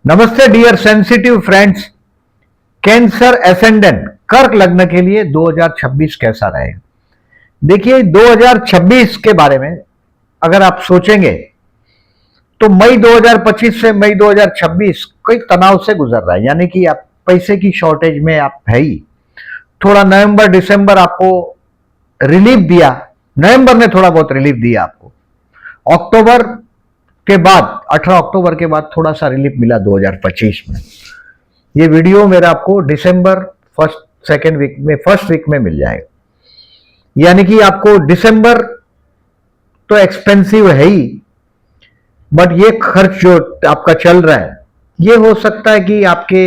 नमस्ते dear sensitive friends. Cancer ascendant कर्क लग्न के लिए 2026 कैसा रहेगा? देखिए 2026 के बारे में अगर आप सोचेंगे तो मई 2025 से मई 2026 कई तनाव से गुजर रहा है, यानी कि आप पैसे की शॉर्टेज में आप है ही। थोड़ा नवंबर दिसंबर आपको रिलीफ दिया, नवंबर ने थोड़ा बहुत रिलीफ दिया आपको। अक्टूबर के बाद 18 अक्टूबर के बाद थोड़ा सा रिलीफ मिला 2025 में। ये वीडियो मेरा आपको दिसंबर फर्स्ट वीक में मिल जाएगा, यानी कि आपको दिसंबर तो एक्सपेंसिव है ही, बट ये खर्च जो आपका चल रहा है ये हो सकता है कि आपके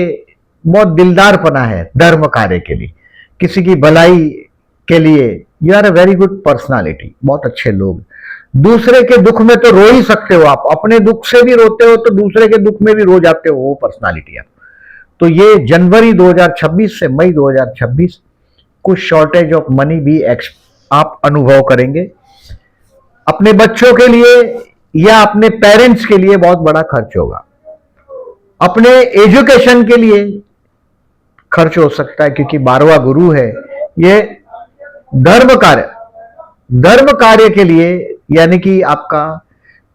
बहुत दिलदारपना है धर्म कार्य के लिए, किसी की भलाई के लिए। You are a very good personality, बहुत अच्छे लोग। दूसरे के दुख में तो रो ही सकते हो आप, अपने दुख से भी रोते हो तो दूसरे के दुख में भी रो जाते हो, वो पर्सनालिटी आप। तो ये जनवरी 2026 से मई 2026 कुछ शॉर्टेज ऑफ मनी भी आप अनुभव करेंगे। अपने बच्चों के लिए या अपने पेरेंट्स के लिए बहुत बड़ा खर्च होगा। अपने एजुकेशन के लिए खर्च हो सकता है, क्योंकि 12वां गुरु है। ये धर्म कार्य के लिए, यानी कि आपका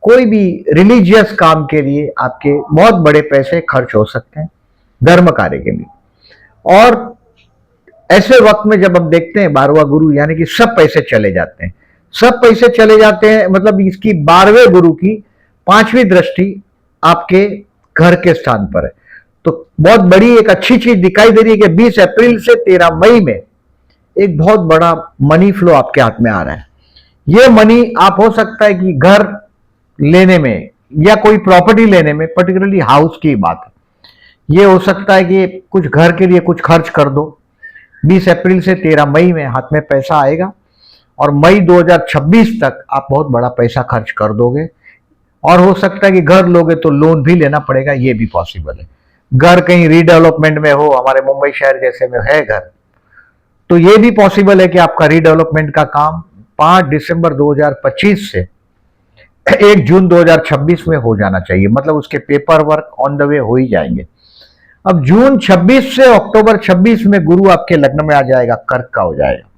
कोई भी रिलीजियस काम के लिए आपके बहुत बड़े पैसे खर्च हो सकते हैं धर्म कार्य के लिए। और ऐसे वक्त में जब हम देखते हैं 12वां गुरु, यानी कि सब पैसे चले जाते हैं, सब पैसे चले जाते हैं, मतलब इसकी 12वें गुरु की 5वीं दृष्टि आपके घर के स्थान पर है। तो बहुत बड़ी एक अच्छी चीज दिखाई दे रही है कि 20 अप्रैल से 13 मई में एक बहुत बड़ा मनी फ्लो आपके हाथ में आ रहा है। ये मनी आप हो सकता है कि घर लेने में या कोई प्रॉपर्टी लेने में, पर्टिकुलरली हाउस की बात है, ये हो सकता है कि कुछ घर के लिए कुछ खर्च कर दो। 20 अप्रैल से 13 मई में हाथ में पैसा आएगा और मई 2026 तक आप बहुत बड़ा पैसा खर्च कर दोगे। और हो सकता है कि घर लोगे तो लोन भी लेना पड़ेगा, ये भी पॉसिबल है। घर कहीं रीडेवलपमेंट में हो, हमारे मुंबई शहर जैसे में है घर, तो ये भी पॉसिबल है कि आपका रीडेवलपमेंट का काम 5 दिसंबर 2025 से 1 जून 2026 में हो जाना चाहिए, मतलब उसके paper work on the way हो ही जाएंगे। अब जून 26 से अक्टूबर 26 में गुरु आपके लग्न में आ जाएगा, कर्क का हो जाएगा।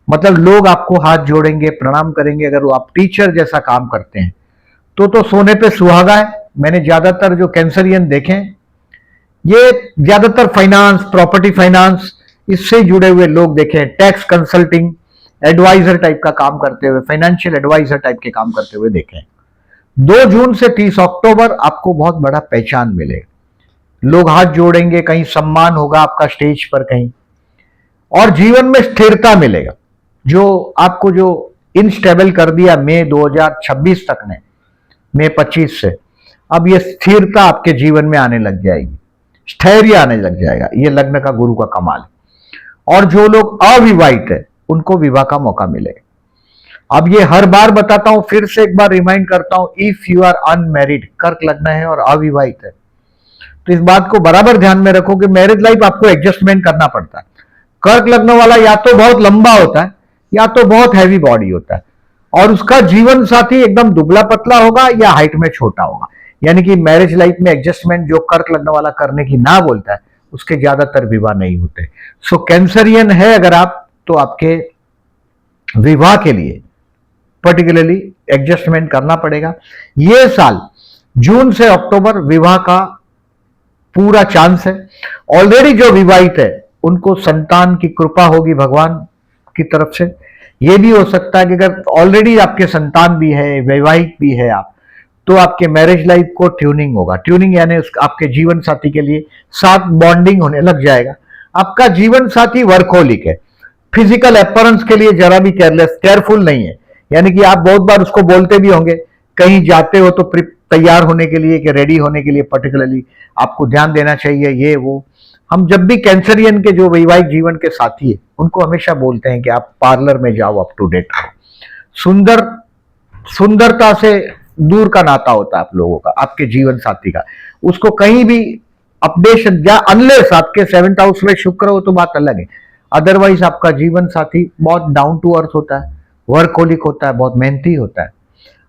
मतलब लोग आपको हाथ जोड़ेंगे, प्रणाम करेंगे। अगर वो आप टीचर जैसा काम करते हैं तो सोने पे सुहागा है। मैंने ज्यादातर जो कैंसरियन देखे ये ज्यादातर फाइनेंस, प्रॉपर्टी फाइनेंस, इससे जुड़े हुए लोग देखे, टैक्स कंसल्टिंग एडवाइजर टाइप का काम करते हुए, फाइनेंशियल एडवाइजर टाइप के काम करते हुए देखे। 2 जून से 30 अक्टूबर आपको बहुत बड़ा पहचान मिलेगा, लोग हाथ जोड़ेंगे, कहीं सम्मान होगा आपका स्टेज पर कहीं, और जीवन में स्थिरता मिलेगा। जो आपको जो इनस्टेबल कर दिया मई 2026 तक ने, मई 25 से अब ये स्थिरता आपके जीवन में आने लग जाएगी, स्थैर्य आने लग जाएगा। ये लग्न का गुरु का कमाल है। और जो लोग अविवाहित है उनको विवाह का मौका मिलेगा। अब ये हर बार बताता हूं, फिर से एक बार रिमाइंड करता हूं, इफ यू आर अनमैरिड, कर्क लग्न है और अविवाहित है, तो इस बात को बराबर ध्यान में रखो कि मैरिज लाइफ आपको एडजस्टमेंट करना पड़ता है। कर्क लग्न वाला या तो बहुत लंबा होता है या तो बहुत हैवी बॉडी होता है, और उसका जीवन साथी एकदम दुबला पतला होगा या हाइट में छोटा होगा। यानी कि मैरिज लाइफ में एडजस्टमेंट जो कर्क लग्न वाला करने की ना बोलता है, उसके ज्यादातर विवाह नहीं होते। सो कैंसरियन है अगर आप, तो आपके विवाह के लिए पर्टिकुलरली एडजस्टमेंट करना पड़ेगा। ये साल जून से अक्टूबर विवाह का पूरा चांस है। ऑलरेडी जो विवाहित है उनको संतान की कृपा होगी भगवान की तरफ से। यह भी हो सकता है कि अगर ऑलरेडी आपके संतान भी है, वैवाहिक भी है आप, तो आपके मैरिज लाइफ को ट्यूनिंग होगा। ट्यूनिंग यानी आपके जीवन साथी के लिए साथ बॉन्डिंग होने लग जाएगा। आपका जीवन साथी वर्कहोलिक है, फिजिकल अपीयरेंस के लिए जरा भी केयरफुल नहीं है। यानी कि आप बहुत बार उसको बोलते भी होंगे, कहीं जाते हो तो तैयार होने के लिए, कि रेडी होने के लिए पर्टिकुलरली आपको ध्यान देना चाहिए, ये वो। हम जब भी कैंसरियन के जो वैवाहिक जीवन के साथी है उनको हमेशा बोलते हैं कि आप पार्लर में जाओ, अप टू डेट हो। सुंदरता से दूर का नाता होता है आप लोगों का, आपके जीवन साथी का। उसको कहीं भी अपडेशन, या अनलेस आपके 7th हाउस में शुक्र हो तो बात अलग है, अदरवाइज आपका जीवन साथी बहुत डाउन टू अर्थ होता है, वर्कहोलिक होता है, बहुत मेहनती होता है।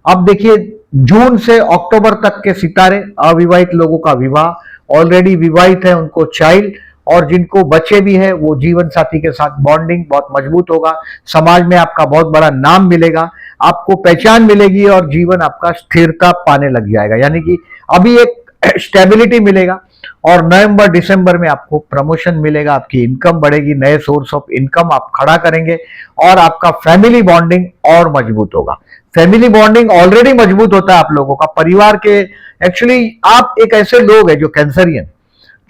अब देखिए जून से अक्टूबर तक के सितारे, अविवाहित लोगों का विवाह, ऑलरेडी विवाहित है उनको चाइल्ड, और जिनको बच्चे भी है वो जीवन साथी के साथ बॉन्डिंग बहुत मजबूत होगा। समाज में आपका बहुत बड़ा नाम मिलेगा, आपको पहचान मिलेगी और जीवन आपका स्थिरता पाने लग जाएगा, यानी कि अभी एक स्टेबिलिटी मिलेगा। और नवंबर दिसंबर में आपको प्रमोशन मिलेगा, आपकी इनकम बढ़ेगी, नए सोर्स ऑफ इनकम आप खड़ा करेंगे और आपका फैमिली बॉन्डिंग और मजबूत होगा। फैमिली बॉन्डिंग ऑलरेडी मजबूत होता है आप लोगों का, परिवार के। एक्चुअली आप एक ऐसे लोग हैं जो कैंसरियन,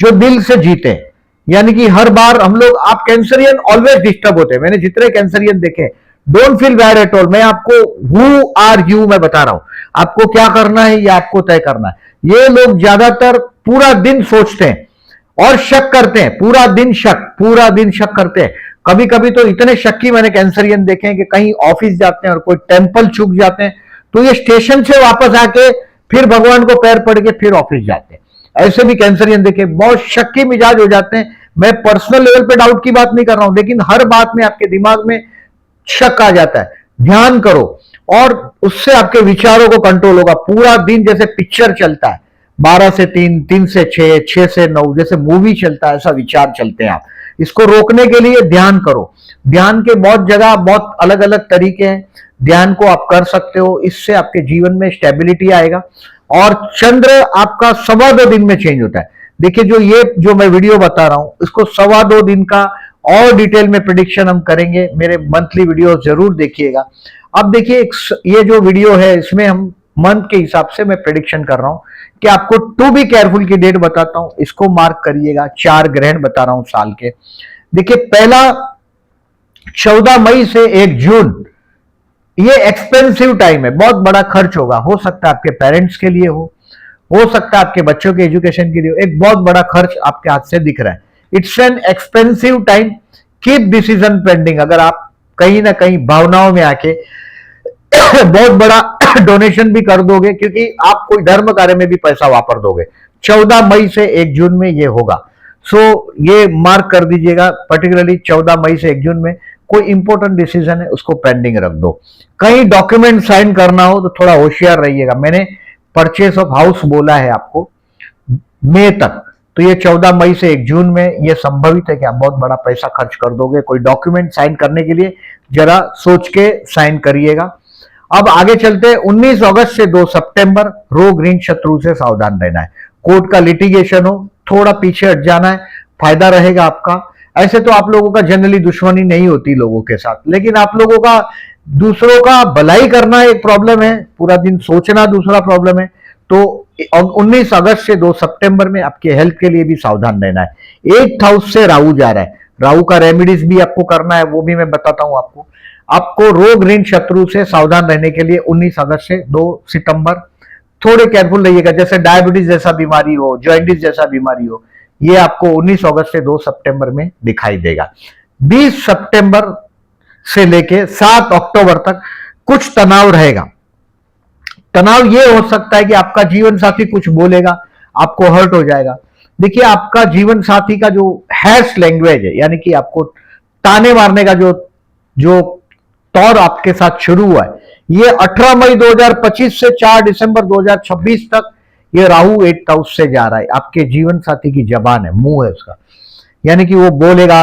जो दिल से जीते हैं, यानी कि हर बार हम लोग, आप कैंसरियन ऑलवेज डिस्टर्ब होते हैं। मैंने जितने कैंसरियन देखे, don't feel bad at all. मैं आपको हु आर यू मैं बता रहा हूं, आपको क्या करना है ये आपको तय करना है। ये लोग ज्यादातर पूरा दिन सोचते हैं और शक करते हैं, पूरा दिन शक करते हैं। कभी कभी तो इतने शक्की मैंने कैंसरियन देखे हैं कि कहीं ऑफिस जाते हैं और कोई टेंपल चूक जाते हैं तो ये स्टेशन से वापस आके फिर भगवान को पैर पड़ के फिर ऑफिस जाते हैं। ऐसे भी कैंसरियन देखे, बहुत शक्की मिजाज हो जाते हैं। मैं पर्सनल लेवल पे डाउट की बात नहीं कर रहा हूं, लेकिन हर बात में आपके दिमाग में शक आ जाता है। ध्यान करो और उससे आपके विचारों को कंट्रोल होगा। पूरा दिन जैसे पिक्चर चलता है, 12 से 3, 3 से 6, 6 से 9, जैसे मूवी चलता है, ऐसा विचार चलते हैं आप। इसको रोकने के लिए ध्यान करो। ध्यान के बहुत जगह, बहुत अलग अलग तरीके हैं, ध्यान को आप कर सकते हो। इससे आपके जीवन में स्टेबिलिटी आएगा। और चंद्र आपका 2.25 दिन में चेंज होता है। देखिए, जो मैं वीडियो बता रहा हूं, इसको 2.25 दिन का और डिटेल में प्रेडिक्शन हम करेंगे। मेरे मंथली वीडियो जरूर देखिएगा। अब देखिए, ये जो वीडियो है इसमें हम मंथ के हिसाब से मैं प्रेडिक्शन कर रहा हूं कि आपको टू बी केयरफुल की डेट बताता हूं, इसको मार्क करिएगा। 4 ग्रहण बता रहा हूं साल के। देखिए, पहला 14 मई से 1 जून, ये एक्सपेंसिव टाइम है, बहुत बड़ा खर्च होगा। हो सकता है आपके पेरेंट्स के लिए हो सकता है आपके बच्चों के एजुकेशन के लिए, एक बहुत बड़ा खर्च आपके हाथ से दिख रहा है। It's an expensive time, keep decision pending. अगर आप कहीं ना कहीं भावनाओं में आके बहुत बड़ा डोनेशन भी कर दोगे, क्योंकि आप कोई धर्म कार्य में भी पैसा वापर दोगे। 14 मई से 1 जून में ये होगा। सो ये मार्क कर दीजिएगा, पर्टिकुलरली 14 मई से 1 जून में कोई इंपॉर्टेंट डिसीजन है उसको पेंडिंग रख दो। कहीं डॉक्यूमेंट साइन करना हो तो थोड़ा होशियार रहिएगा। मैंने परचेस ऑफ हाउस बोला है आपको मई तक, तो ये 14 मई से 1 जून में ये संभवित है कि आप बहुत बड़ा पैसा खर्च कर दोगे। कोई डॉक्यूमेंट साइन करने के लिए जरा सोच के साइन करिएगा। अब आगे चलते हैं। 19 अगस्त से 2 सितंबर, रोग ऋण शत्रु से सावधान रहना है। कोर्ट का लिटिगेशन हो, थोड़ा पीछे हट जाना है, फायदा रहेगा आपका। ऐसे तो आप लोगों का जनरली दुश्मनी नहीं होती लोगों के साथ, लेकिन आप लोगों का दूसरों का भलाई करना एक प्रॉब्लम है, पूरा दिन सोचना दूसरा प्रॉब्लम है। तो 19 अगस्त से 2 सितंबर में आपके हेल्थ के लिए भी सावधान रहना है। 8th हाउस से राहु जा रहा है, राहु का रेमेडीज भी आपको करना है, वो भी मैं बताता हूं आपको। आपको रोग ऋण शत्रु से सावधान रहने के लिए 19 अगस्त से 2 सितंबर थोड़े केयरफुल रहिएगा। जैसे डायबिटीज जैसा बीमारी हो, जॉइंटिस जैसा बीमारी हो, ये आपको 19 अगस्त से 2 सितंबर में दिखाई देगा। 20 सितंबर से लेके 7 अक्टूबर तक कुछ तनाव रहेगा। तनाव ये हो सकता है कि आपका जीवन साथी कुछ बोलेगा, आपको हर्ट हो जाएगा। देखिए, आपका जीवन साथी का जो हैश लैंग्वेज है, यानी कि आपको ताने मारने का जो तौर आपके साथ शुरू हुआ है, ये 18 मई 2025 से 4 दिसंबर 2026 तक ये राहु 8th हाउस से जा रहा है। आपके जीवन साथी की जबान है, मुंह है उसका, यानी कि वो बोलेगा,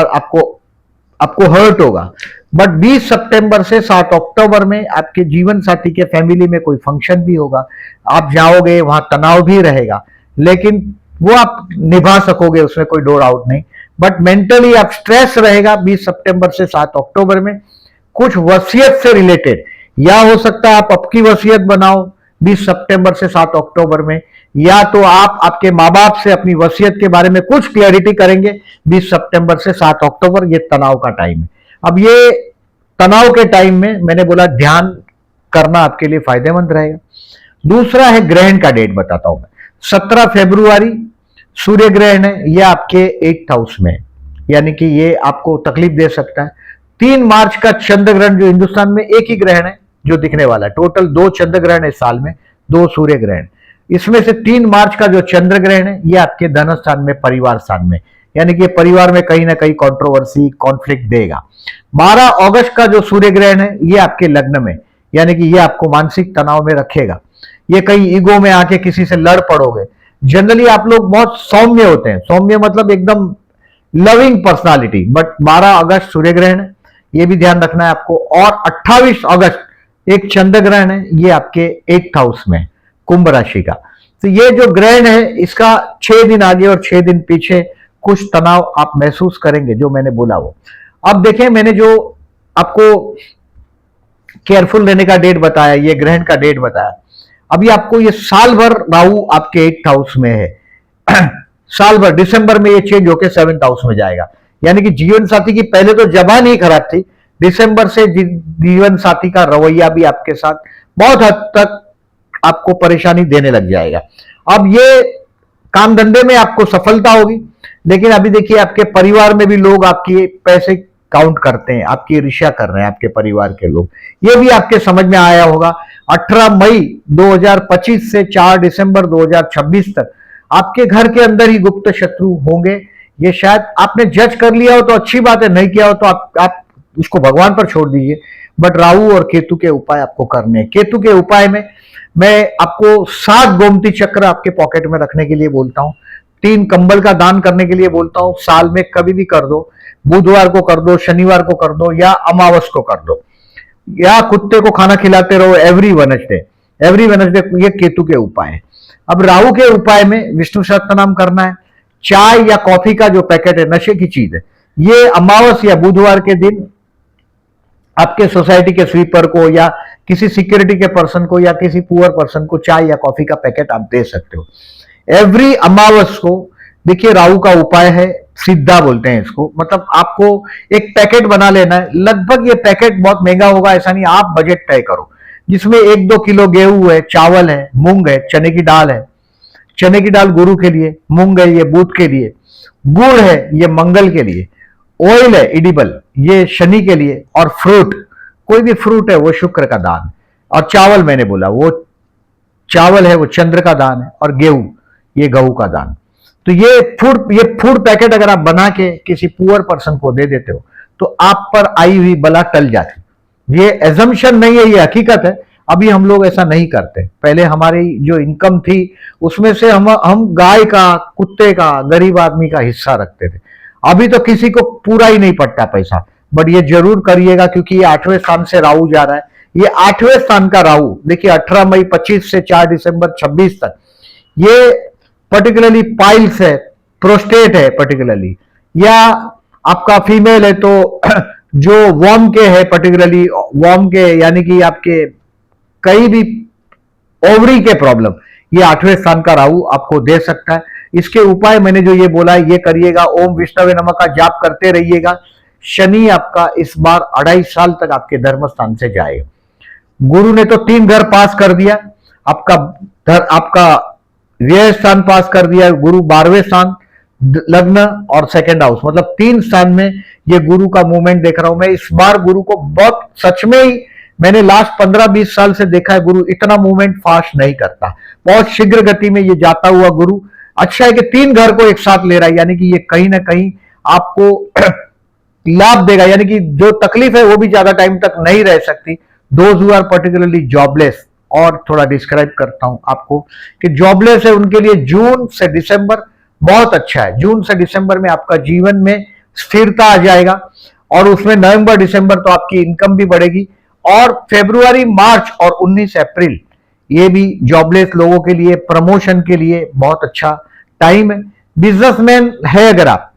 आपको हर्ट होगा। बट 20 सितंबर से 7 अक्टूबर में आपके जीवन साथी के फैमिली में कोई फंक्शन भी होगा, आप जाओगे, वहां तनाव भी रहेगा, लेकिन वो आप निभा सकोगे, उसमें कोई डो डाउट नहीं। बट मेंटली आप स्ट्रेस रहेगा 20 सितंबर से 7 अक्टूबर में। कुछ वसीयत से रिलेटेड, या हो सकता है आप आपकी वसीयत बनाओ 20 सितंबर से 7 अक्टूबर में, या तो आप आपके माँ बाप से अपनी वसीयत के बारे में कुछ क्लैरिटी करेंगे 20 सितंबर से 7 अक्टूबर। ये तनाव का टाइम है। अब ये तनाव के टाइम में मैंने बोला ध्यान करना आपके लिए फायदेमंद रहेगा। दूसरा है ग्रहण का डेट बताता हूं मैं। 17 फरवरी सूर्य ग्रहण है, यह आपके 8th हाउस में है, यानी कि ये आपको तकलीफ दे सकता है। 3 मार्च का चंद्र ग्रहण, जो हिंदुस्तान में एक ही ग्रहण है जो दिखने वाला है, टोटल 2 चंद्र ग्रहण है साल में, 2 सूर्य ग्रहण। इसमें से 3 मार्च का जो चंद्र ग्रहण है ये आपके धन स्थान में, परिवार स्थान में, यानी कि परिवार में कहीं ना कहीं कंट्रोवर्सी, कॉन्फ्लिक्ट देगा। 12 अगस्त का जो सूर्य ग्रहण है ये आपके लग्न में, यानी कि ये आपको मानसिक तनाव में रखेगा। ये कहीं ईगो में आके किसी से लड़ पड़ोगे। जनरली आप लोग बहुत सौम्य होते हैं, सौम्य मतलब एकदम लविंग पर्सनालिटी। बट 12 अगस्त सूर्य ग्रहण है, ये भी ध्यान रखना है आपको। और 28 अगस्त एक चंद्र ग्रहण है, ये आपके 8th हाउस में, कुंभ राशि का। तो ये जो ग्रहण है इसका 6 दिन आगे और 6 दिन पीछे कुछ तनाव आप महसूस करेंगे, जो मैंने बोला वो। अब देखें, मैंने जो आपको केयरफुल रहने का डेट बताया, ये ग्रहण का डेट बताया, अभी आपको ये साल भर राहु आपके 8th हाउस में है। साल भर, दिसंबर में ये चेंज होकर 7th हाउस में जाएगा। यानी कि जीवन साथी की पहले तो जबान ही खराब थी, दिसंबर से जीवन साथी का रवैया भी आपके साथ बहुत हद तक आपको परेशानी देने लग जाएगा। अब ये काम धंधे में आपको सफलता होगी, लेकिन अभी देखिए आपके परिवार में भी लोग आपके पैसे काउंट करते हैं, आपकी ईर्ष्या कर रहे हैं आपके परिवार के लोग। ये भी आपके समझ में आया होगा। 18 मई 2025 से 4 दिसंबर 2026 तक आपके घर के अंदर ही गुप्त शत्रु होंगे। ये शायद आपने जज कर लिया हो तो अच्छी बात है, नहीं किया हो तो आप उसको भगवान पर छोड़ दीजिए। बट राहु और केतु के उपाय आपको करने हैं। केतु के उपाय में मैं आपको 7 गोमती चक्र आपके पॉकेट में रखने के लिए बोलता हूं, 3 कंबल का दान करने के लिए बोलता हूं। साल में कभी भी कर दो, बुधवार को कर दो, शनिवार को कर दो, या अमावस को कर दो, या कुत्ते को खाना खिलाते रहो एवरी वेडनेसडे। ये केतु के उपाय है। अब राहु के उपाय में विष्णु सहस्त्र नाम करना है। चाय या कॉफी का जो पैकेट है, नशे की चीज है, ये अमावस या बुधवार के दिन आपके सोसाइटी के स्वीपर को या किसी सिक्योरिटी के पर्सन को या किसी पुअर पर्सन को चाय या कॉफी का पैकेट आप दे सकते हो एवरी अमावस को। देखिए राहु का उपाय है सिद्धा बोलते हैं इसको, मतलब आपको एक पैकेट बना लेना है। लगभग ये पैकेट बहुत महंगा होगा ऐसा नहीं, आप बजट तय करो, जिसमें 1-2 किलो गेहूं है, चावल है, मूंग है, चने की दाल है। चने की दाल गुरु के लिए, मूंग है ये बुध के लिए, गुड़ है ये मंगल के लिए, ऑयल है इडिबल ये शनि के लिए, और फ्रूट, कोई भी फ्रूट है वो शुक्र का दान। और चावल मैंने बोला वो चावल है वो चंद्र का दान है, और गेहूं ये गऊ का दान। तो ये फूड पैकेट अगर आप बना के किसी पुअर पर्सन को दे देते हो तो आप पर आई हुई बला टल जाती। ये एजम्पशन नहीं है, ये हकीकत है। अभी हम लोग ऐसा नहीं करते। पहले हमारी जो इनकम थी उसमें से हम गाय का, कुत्ते का, गरीब आदमी का हिस्सा रखते थे। अभी तो किसी को पूरा ही नहीं पड़ता पैसा। बट ये जरूर करिएगा क्योंकि ये 8वें स्थान से राहु जा रहा है। ये 8वें स्थान का राहु देखिए 18 मई 25 से 4 दिसंबर 26 तक, ये पर्टिकुलरली पाइल्स है, प्रोस्टेट है पर्टिकुलरली, या आपका फीमेल है तो जो वॉर्म के है, पर्टिकुलरली वॉर्म के यानी कि आपके कई भी ओवरी के प्रॉब्लम, ये 8वें स्थान का राहु आपको दे सकता है। इसके उपाय मैंने जो ये बोला है ये करिएगा। ओम विष्णवे नमः का जाप करते रहिएगा। शनि आपका इस बार 2.5 साल तक आपके धर्म स्थान से जाएगा। गुरु ने तो 3 घर पास कर दिया, आपका व्यय स्थान पास कर दिया। गुरु 12वें स्थान, लग्न और 2nd हाउस, मतलब 3 स्थान में ये गुरु का मूवमेंट देख रहा हूं मैं इस बार। गुरु को बहुत सच में ही मैंने लास्ट 15-20 साल से देखा है, गुरु इतना मूवमेंट फास्ट नहीं करता, बहुत शीघ्र गति में ये जाता हुआ गुरु। अच्छा है कि 3 घर को एक साथ ले रहा है, यानी कि ये कहीं ना कहीं आपको लाभ देगा। यानी कि जो तकलीफ है वो भी ज्यादा टाइम तक नहीं रह सकती। Those who are particularly jobless, और थोड़ा डिस्क्राइब करता हूं आपको कि जॉबलेस है उनके लिए जून से दिसंबर बहुत अच्छा है। जून से दिसंबर में आपका जीवन में स्थिरता आ जाएगा, और उसमें नवंबर दिसंबर तो आपकी इनकम भी बढ़ेगी। और फरवरी, मार्च और 19 अप्रैल ये भी जॉबलेस लोगों के लिए, प्रमोशन के लिए बहुत अच्छा टाइम है। बिजनेसमैन है अगर आप,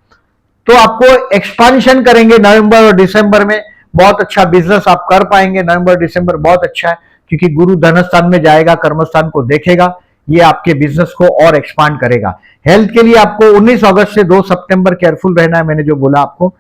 तो आपको एक्सपांशन करेंगे नवंबर और दिसंबर में, बहुत अच्छा बिजनेस आप कर पाएंगे। नवंबर दिसंबर बहुत अच्छा है क्योंकि गुरु धन स्थान में जाएगा, कर्मस्थान को देखेगा, ये आपके बिजनेस को और एक्सपांड करेगा। हेल्थ के लिए आपको 19 अगस्त से 2 सितंबर केयरफुल रहना है, मैंने जो बोला आपको।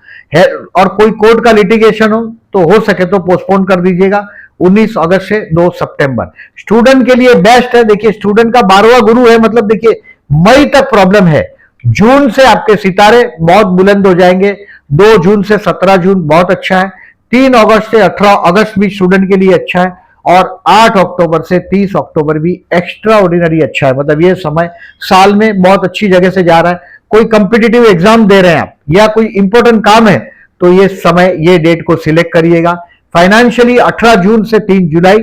और कोई कोर्ट का लिटिगेशन हो सके तो पोस्टपोन कर दीजिएगा 19 अगस्त से 2 सितंबर। स्टूडेंट के लिए बेस्ट है। देखिए स्टूडेंट का 12वां गुरु है, मतलब देखिए मई तक प्रॉब्लम है। जून से आपके सितारे बहुत बुलंद हो जाएंगे। 2 जून से 17 जून बहुत अच्छा है। 3 अगस्त से 18 अगस्त भी स्टूडेंट के लिए अच्छा है, और 8 अक्टूबर से 30 अक्टूबर भी एक्स्ट्रा ऑर्डिनरी अच्छा है। मतलब ये समय साल में बहुत अच्छी जगह से जा रहा है। कोई कंपिटिटिव एग्जाम दे रहे हैं आप, या कोई इंपॉर्टेंट काम है, तो ये समय, ये डेट को सिलेक्ट करिएगा। फाइनेंशियली 18 जून से 3 जुलाई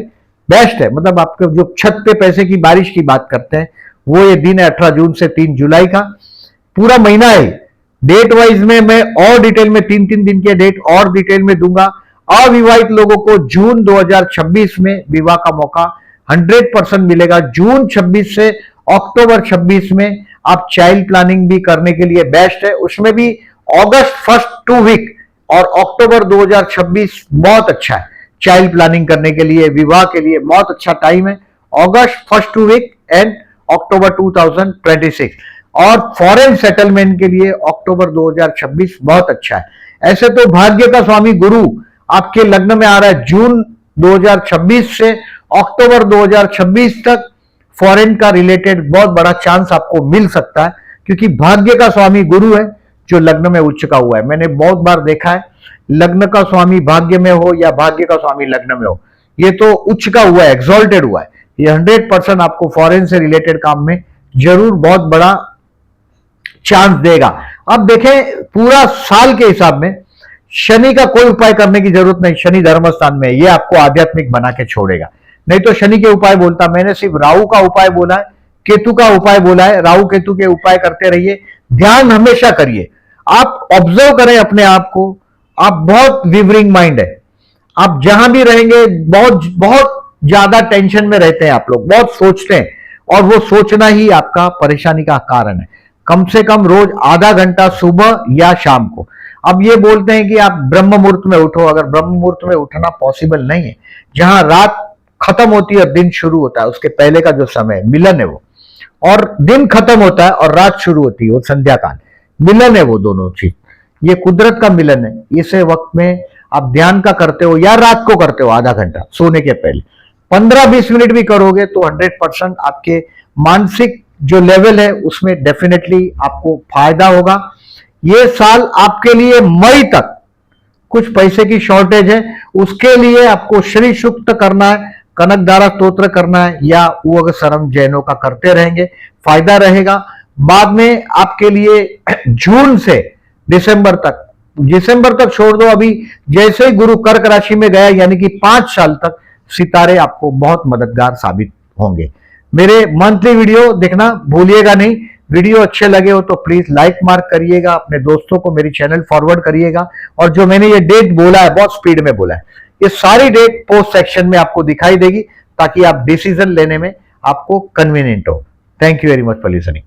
बेस्ट है। मतलब आपके जो छत पे पैसे की बारिश की बात करते हैं वो ये दिन है 18 जून से 3 जुलाई का, पूरा महीना है। डेट वाइज में मैं और डिटेल में 3-3 दिन के डेट और डिटेल में दूंगा। अविवाहित लोगों को जून 2026 में विवाह का मौका 100% मिलेगा। जून 26 से अक्टूबर 26 में आप चाइल्ड प्लानिंग भी करने के लिए बेस्ट है। उसमें भी अगस्त फर्स्ट 2 वीक और अक्टूबर 2026 बहुत अच्छा है चाइल्ड प्लानिंग करने के लिए, विवाह के लिए बहुत अच्छा टाइम है। अगस्त फर्स्ट 2 वीक एंड अक्टूबर 2026 और फॉरेन सेटलमेंट के लिए अक्टूबर 2026 बहुत अच्छा है। ऐसे तो भाग्य का स्वामी गुरु आपके लग्न में आ रहा है जून 2026 से अक्टूबर 2026 तक। फॉरेन का रिलेटेड बहुत बड़ा चांस आपको मिल सकता है क्योंकि भाग्य का स्वामी गुरु है जो लग्न में उच्च का हुआ है। मैंने बहुत बार देखा है लग्न का स्वामी भाग्य में हो या भाग्य का स्वामी लग्न में हो, ये तो उच्च का हुआ है, एक्सॉल्टेड हुआ है। ये 100% आपको फॉरेन से रिलेटेड काम में जरूर बहुत बड़ा चांस देगा। अब देखें पूरा साल के हिसाब में शनि का कोई उपाय करने की जरूरत नहीं, शनि धर्म स्थान में, ये आपको आध्यात्मिक बना के छोड़ेगा। नहीं तो शनि के उपाय बोलता, मैंने सिर्फ राहु का उपाय बोला है, केतु का उपाय बोला है। राहु केतु के उपाय करते रहिए, ध्यान हमेशा करिए, आप ऑब्जर्व करें अपने आप को। आप बहुत विवरिंग माइंड है, आप जहां भी रहेंगे बहुत बहुत ज्यादा टेंशन में रहते हैं, आप लोग बहुत सोचते हैं और वो सोचना ही आपका परेशानी का कारण है। कम से कम रोज आधा घंटा सुबह या शाम को। अब ये बोलते हैं कि आप ब्रह्म मुहूर्त में उठो, अगर ब्रह्म मुहूर्त में उठना पॉसिबल नहीं है, जहां रात खत्म होती है और दिन शुरू होता है उसके पहले का जो समय मिलन है वो, और दिन खत्म होता है और रात शुरू होती है वो संध्या काल, मिलन है वो दोनों चीज, ये कुदरत का मिलन है। इसे वक्त में आप ध्यान का करते हो या रात को करते हो आधा घंटा सोने के पहले, 15-20 मिनट भी करोगे तो 100% आपके मानसिक जो लेवल है उसमें डेफिनेटली आपको फायदा होगा। ये साल आपके लिए मई तक कुछ पैसे की शॉर्टेज है, उसके लिए आपको श्री सूक्त करना है, कनकधारा स्तोत्र करना है या उग सरम जैनों का करते रहेंगे, फायदा रहेगा। बाद में आपके लिए जून से दिसंबर तक छोड़ दो, अभी जैसे ही गुरु कर्क राशि में गया यानी कि 5 साल तक सितारे आपको बहुत मददगार साबित होंगे। मेरे मंथली वीडियो देखना भूलिएगा नहीं। वीडियो अच्छे लगे हो तो प्लीज लाइक मार्क करिएगा, अपने दोस्तों को मेरी चैनल फॉरवर्ड करिएगा। और जो मैंने ये डेट बोला है बहुत स्पीड में बोला है, ये सारी डेट पोस्ट सेक्शन में आपको दिखाई देगी ताकि आप डिसीजन लेने में आपको कन्वीनियंट हो। Thank you very much for listening.